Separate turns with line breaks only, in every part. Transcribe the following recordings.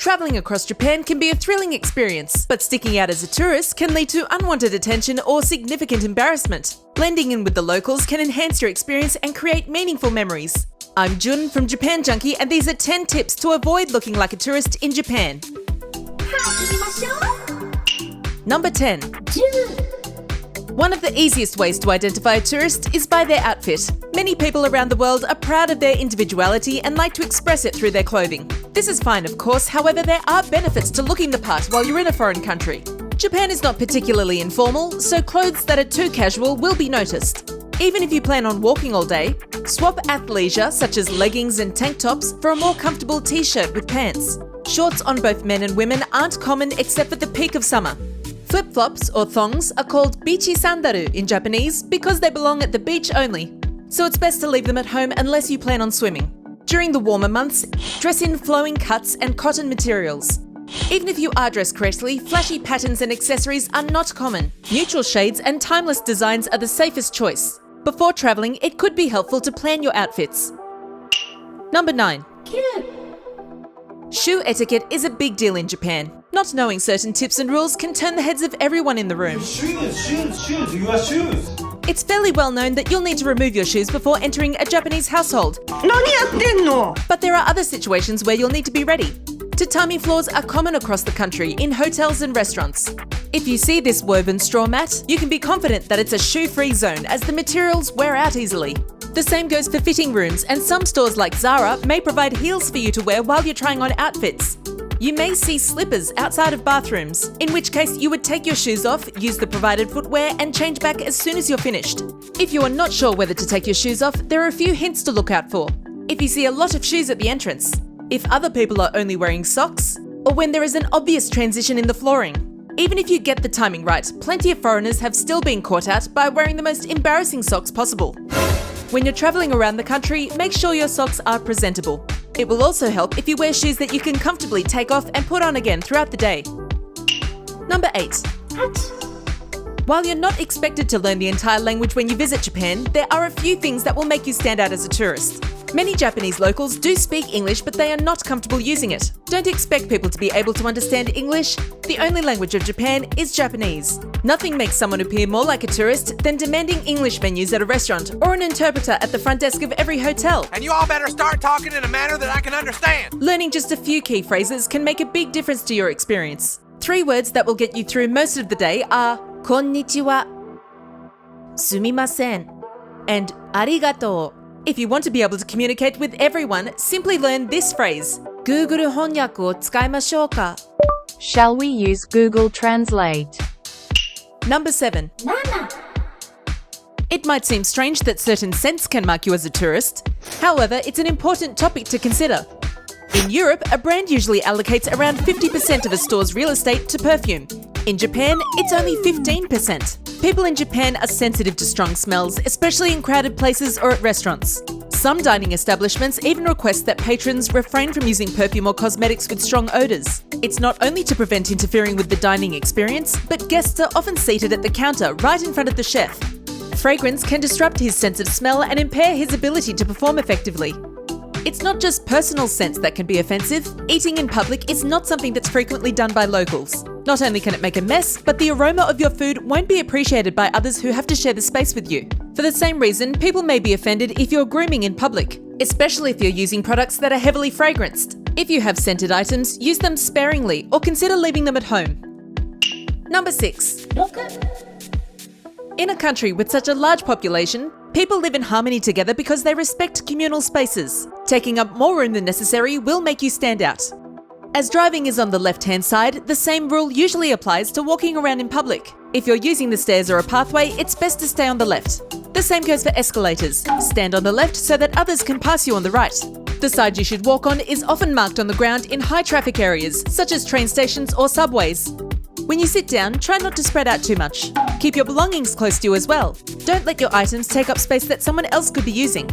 Traveling across Japan can be a thrilling experience, but sticking out as a tourist can lead to unwanted attention or significant embarrassment. Blending in with the locals can enhance your experience and create meaningful memories. I'm Jun from Japan Junkie, and these are 10 tips to avoid looking like a tourist in Japan. Number 10. One of the easiest ways to identify a tourist is by their outfit. Many people around the world are proud of their individuality and like to express it through their clothing. This is fine, of course, however, there are benefits to looking the part while you're in a foreign country. Japan is not particularly informal, so clothes that are too casual will be noticed. Even if you plan on walking all day, swap athleisure such as leggings and tank tops for a more comfortable t-shirt with pants. Shorts on both men and women aren't common except at the peak of summer. Flip-flops or thongs are called bichi sandaru in Japanese because they belong at the beach only, so it's best to leave them at home unless you plan on swimming. During the warmer months, dress in flowing cuts and cotton materials. Even if you are dressed correctly, flashy patterns and accessories are not common. Neutral shades and timeless designs are the safest choice. Before traveling, it could be helpful to plan your outfits. Number 9. Shoe etiquette is a big deal in Japan. Not knowing certain tips and rules can turn the heads of everyone in the room.
Shoes, you are shoes.
It's fairly well known that you'll need to remove your shoes before entering a Japanese household.
何やってんの?
But there are other situations where you'll need to be ready. Tatami floors are common across the country in hotels and restaurants. If you see this woven straw mat, you can be confident that it's a shoe-free zone as the materials wear out easily. The same goes for fitting rooms, and some stores like Zara may provide heels for you to wear while you're trying on outfits. You may see slippers outside of bathrooms, in which case you would take your shoes off, use the provided footwear and change back as soon as you're finished. If you are not sure whether to take your shoes off, there are a few hints to look out for. If you see a lot of shoes at the entrance, if other people are only wearing socks, or when there is an obvious transition in the flooring. Even if you get the timing right, plenty of foreigners have still been caught out by wearing the most embarrassing socks possible. When you're traveling around the country, make sure your socks are presentable. It will also help if you wear shoes that you can comfortably take off and put on again throughout the day. Number 8. While you're not expected to learn the entire language when you visit Japan, there are a few things that will make you stand out as a tourist. Many Japanese locals do speak English, but they are not comfortable using it. Don't expect people to be able to understand English. The only language of Japan is Japanese. Nothing makes someone appear more like a tourist than demanding English menus at a restaurant or an interpreter at the front desk of every hotel.
And you all better start talking in a manner that I can understand.
Learning just a few key phrases can make a big difference to your experience. 3 words that will get you through most of the day are konnichiwa, sumimasen, and arigatou. If you want to be able to communicate with everyone, simply learn this phrase. Google 翻訳を使いましょうか?
Shall we use Google Translate?
Number 7. It might seem strange that certain scents can mark you as a tourist. However, it's an important topic to consider. In Europe, a brand usually allocates around 50% of a store's real estate to perfume. In Japan, it's only 15%. People in Japan are sensitive to strong smells, especially in crowded places or at restaurants. Some dining establishments even request that patrons refrain from using perfume or cosmetics with strong odours. It's not only to prevent interfering with the dining experience, but guests are often seated at the counter right in front of the chef. Fragrance can disrupt his sense of smell and impair his ability to perform effectively. It's not just personal scents that can be offensive. Eating in public is not something that's frequently done by locals. Not only can it make a mess, but the aroma of your food won't be appreciated by others who have to share the space with you. For the same reason, people may be offended if you're grooming in public, especially if you're using products that are heavily fragranced. If you have scented items, use them sparingly or consider leaving them at home. Number 6. In a country with such a large population, people live in harmony together because they respect communal spaces. Taking up more room than necessary will make you stand out. As driving is on the left-hand side, the same rule usually applies to walking around in public. If you're using the stairs or a pathway, it's best to stay on the left. The same goes for escalators. Stand on the left so that others can pass you on the right. The side you should walk on is often marked on the ground in high traffic areas, such as train stations or subways. When you sit down, try not to spread out too much. Keep your belongings close to you as well. Don't let your items take up space that someone else could be using.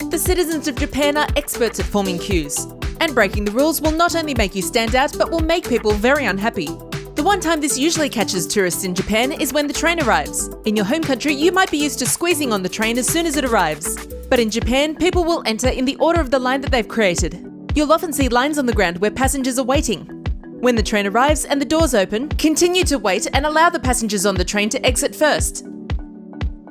The citizens of Japan are experts at forming queues. And breaking the rules will not only make you stand out, but will make people very unhappy. The one time this usually catches tourists in Japan is when the train arrives. In your home country, you might be used to squeezing on the train as soon as it arrives. But in Japan, people will enter in the order of the line that they've created. You'll often see lines on the ground where passengers are waiting. When the train arrives and the doors open, continue to wait and allow the passengers on the train to exit first.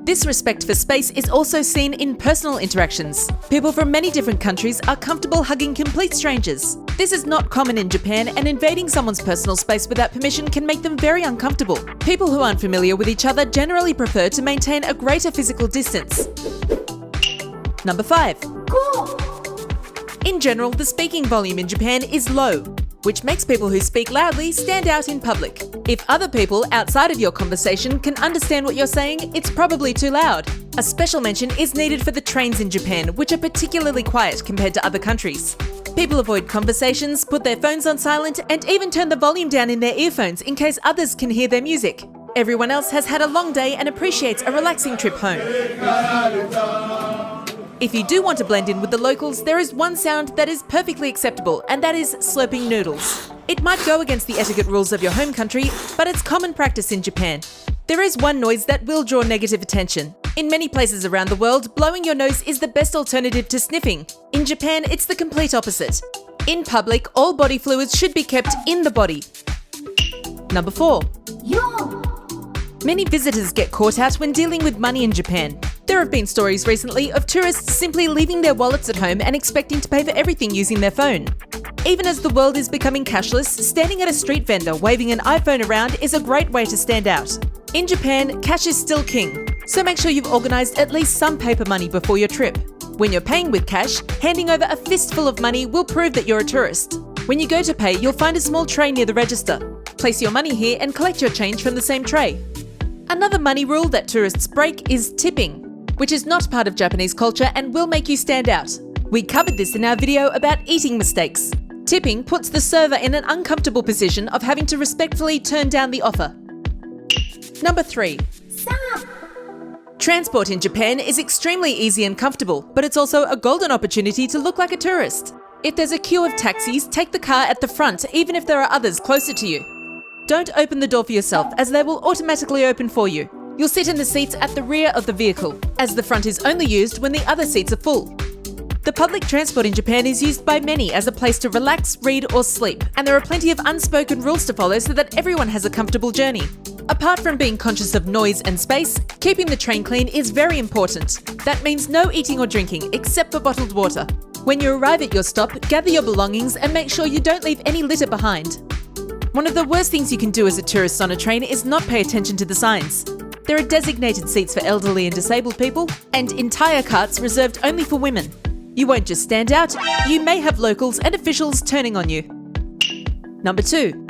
This respect for space is also seen in personal interactions. People from many different countries are comfortable hugging complete strangers. This is not common in Japan, and invading someone's personal space without permission can make them very uncomfortable. People who aren't familiar with each other generally prefer to maintain a greater physical distance. Number 5. In general, the speaking volume in Japan is low, which makes people who speak loudly stand out in public. If other people outside of your conversation can understand what you're saying, it's probably too loud. A special mention is needed for the trains in Japan, which are particularly quiet compared to other countries. People avoid conversations, put their phones on silent, and even turn the volume down in their earphones in case others can hear their music. Everyone else has had a long day and appreciates a relaxing trip home. If you do want to blend in with the locals, there is one sound that is perfectly acceptable, and that is slurping noodles. It might go against the etiquette rules of your home country, but it's common practice in Japan. There is one noise that will draw negative attention. In many places around the world, blowing your nose is the best alternative to sniffing. In Japan, it's the complete opposite. In public, all body fluids should be kept in the body. Number 4. Many visitors get caught out when dealing with money in Japan. There have been stories recently of tourists simply leaving their wallets at home and expecting to pay for everything using their phone. Even as the world is becoming cashless, standing at a street vendor waving an iPhone around is a great way to stand out. In Japan, cash is still king, so make sure you've organised at least some paper money before your trip. When you're paying with cash, handing over a fistful of money will prove that you're a tourist. When you go to pay, you'll find a small tray near the register. Place your money here and collect your change from the same tray. Another money rule that tourists break is tipping, which is not part of Japanese culture and will make you stand out. We covered this in our video about eating mistakes. Tipping puts the server in an uncomfortable position of having to respectfully turn down the offer. Number 3. Transport in Japan is extremely easy and comfortable, but it's also a golden opportunity to look like a tourist. If there's a queue of taxis, take the car at the front, even if there are others closer to you. Don't open the door for yourself, as they will automatically open for you. You'll sit in the seats at the rear of the vehicle, as the front is only used when the other seats are full. The public transport in Japan is used by many as a place to relax, read or sleep, and there are plenty of unspoken rules to follow so that everyone has a comfortable journey. Apart from being conscious of noise and space, keeping the train clean is very important. That means no eating or drinking, except for bottled water. When you arrive at your stop, gather your belongings and make sure you don't leave any litter behind. One of the worst things you can do as a tourist on a train is not pay attention to the signs. There are designated seats for elderly and disabled people, and entire carts reserved only for women. You won't just stand out, you may have locals and officials turning on you. Number 2.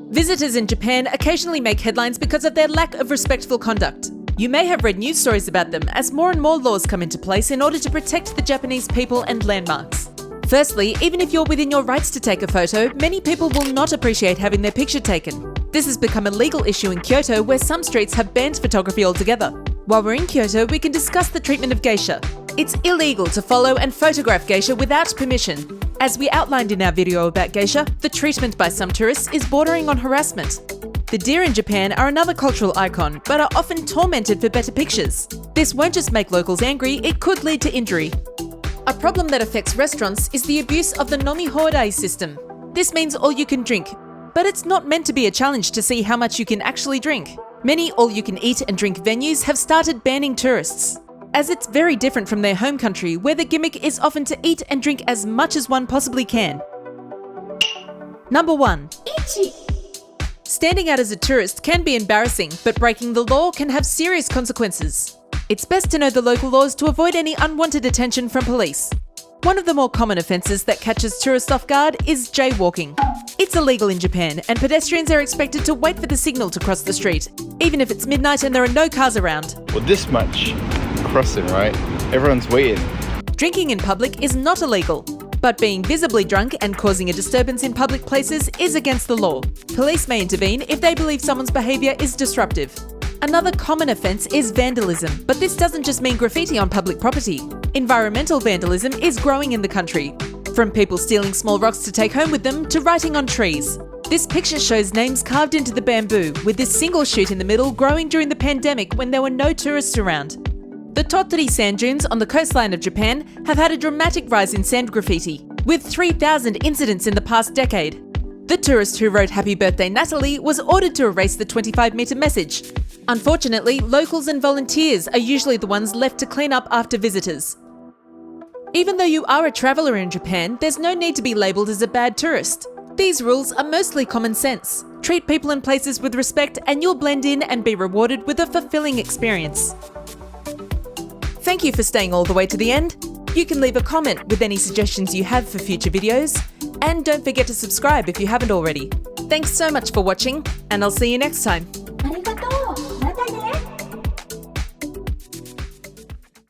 Visitors in Japan occasionally make headlines because of their lack of respectful conduct. You may have read news stories about them as more and more laws come into place in order to protect the Japanese people and landmarks. Firstly, even if you're within your rights to take a photo, many people will not appreciate having their picture taken. This has become a legal issue in Kyoto, where some streets have banned photography altogether. While we're in Kyoto, we can discuss the treatment of geisha. It's illegal to follow and photograph geisha without permission. As we outlined in our video about geisha, the treatment by some tourists is bordering on harassment. The deer in Japan are another cultural icon, but are often tormented for better pictures. This won't just make locals angry, it could lead to injury. A problem that affects restaurants is the abuse of the nomi-hodai system. This means all you can drink, but it's not meant to be a challenge to see how much you can actually drink. Many all-you-can-eat and drink venues have started banning tourists, as it's very different from their home country, where the gimmick is often to eat and drink as much as one possibly can. Number 1. Standing out as a tourist can be embarrassing, but breaking the law can have serious consequences. It's best to know the local laws to avoid any unwanted attention from police. One of the more common offences that catches tourists off guard is jaywalking. It's illegal in Japan, and pedestrians are expected to wait for the signal to cross the street, even if it's midnight and there are no cars around.
Well, this much crossing, right? Everyone's waiting.
Drinking in public is not illegal, but being visibly drunk and causing a disturbance in public places is against the law. Police may intervene if they believe someone's behaviour is disruptive. Another common offence is vandalism, but this doesn't just mean graffiti on public property. Environmental vandalism is growing in the country, from people stealing small rocks to take home with them to writing on trees. This picture shows names carved into the bamboo, with this single shoot in the middle growing during the pandemic when there were no tourists around. The Tottori sand dunes on the coastline of Japan have had a dramatic rise in sand graffiti, with 3,000 incidents in the past decade. The tourist who wrote "Happy Birthday Natalie" was ordered to erase the 25-metre message. Unfortunately, locals and volunteers are usually the ones left to clean up after visitors. Even though you are a traveller in Japan, there's no need to be labelled as a bad tourist. These rules are mostly common sense. Treat people and places with respect and you'll blend in and be rewarded with a fulfilling experience. Thank you for staying all the way to the end. You can leave a comment with any suggestions you have for future videos. And don't forget to subscribe if you haven't already. Thanks so much for watching, and I'll see you next time.
ありがとう